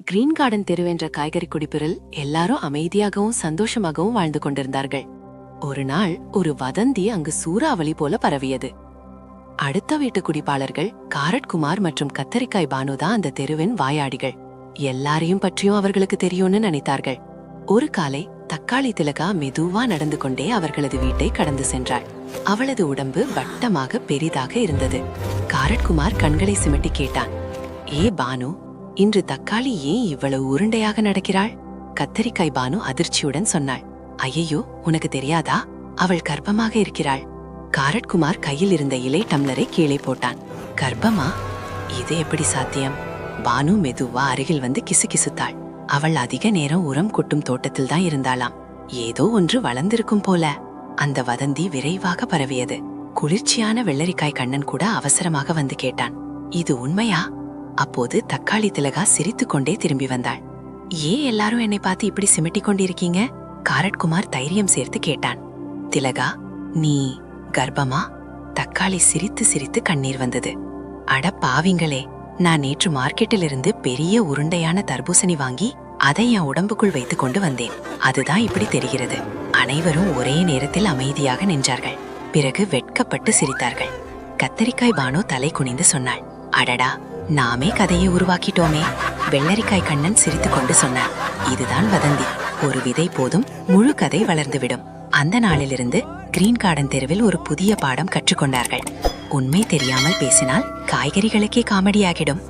Green garden தெருவென்ற காய்கறி குடிப்பிரில் எல்லாரும் அமைதியாகவும் சந்தோஷமாகவும் வாழ்ந்து கொண்டிருந்தார்கள். ஒரு நாள் ஒரு வதந்தி அங்கு சூறாவளி போல பரவியது. அடுத்த வீட்டு குடிப்பாளர்கள் காரட் குமார் மற்றும் கத்தரிக்காய் பானுதான் அந்த தெருவின் வாயாடிகள். எல்லாரையும் பற்றியும் அவர்களுக்கு தெரியும்னு நினைத்தார்கள். ஒரு காலை தக்காளி திலகா மெதுவா நடந்து கொண்டே அவர்களது வீட்டை கடந்து சென்றாள். அவளது உடம்பு வட்டமாக பெரிதாக இருந்தது. காரட்குமார் கண்களை சிமிட்டி கேட்டான், ஏ பானு, இன்று தக்காளி ஏன் இவ்வளவு உருண்டையாக நடக்கிறாள்? கத்தரிக்காய் பானு அதிர்ச்சியுடன் சொன்னாள், ஐயோ, உனக்கு தெரியாதா? அவள் கர்ப்பமாக இருக்கிறாள். காரட்குமார் கையில் இருந்த இலை டம்ளரை கீழே போட்டான். கர்ப்பமா? இது எப்படி சாத்தியம்? பானு மெதுவா அருகில் வந்து கிசுகிசுத்தாள். அவள் அதிக நேரம் உரம் கொட்டும் தோட்டத்தில் தான் இருந்தாளாம். ஏதோ ஒன்று வளர்ந்திருக்கும் போல. அந்த வதந்தி விரைவாக பரவியது. குளிர்ச்சியான வெள்ளரிக்காய் கண்ணன் கூட அவசரமாக வந்து கேட்டான், இது உண்மையா? அப்போது தக்காளி திலகா சிரித்துக் கொண்டே திரும்பி வந்தாள். ஏன் எல்லாரும் என்னை பார்த்து இப்படி சிமிட்டிக் கொண்டிருக்கீங்க? காரட்குமார் தைரியம் சேர்த்து கேட்டான். திலகா, நீ கர்ப்பமா? தக்காளி சிரித்து சிரித்து கண்ணீர் வந்தது. அட பாவிங்களே, நான் நேற்று மார்க்கெட்டில் இருந்து பெரிய உருண்டையான தர்பூசணி வாங்கி அதை என் உடம்புக்குள் வைத்துக் கொண்டு வந்தேன். அதுதான் இப்படி தெரிகிறது. அனைவரும் ஒரே நேரத்தில் அமைதியாக நின்றார்கள். பிறகு வெட்கப்பட்டு சிரித்தார்கள். கத்தரிக்காய் பானு தலை குனிந்து சொன்னாள், அடடா, நாமே கதையை உருவாக்கிட்டோமே. வெள்ளரிக்காய் கண்ணன் சிரித்து கொண்டு சொன்னார், இதுதான் வதந்தி. ஒரு விதை போதும், முழு கதை வளர்ந்துவிடும். அந்த நாளிலிருந்து கிரீன் கார்டன் தெருவில் ஒரு புதிய பாடம் கற்றுக்கொண்டார்கள். உண்மை தெரியாமல் பேசினால் காய்கறிகளுக்கே காமெடியாகிடும்.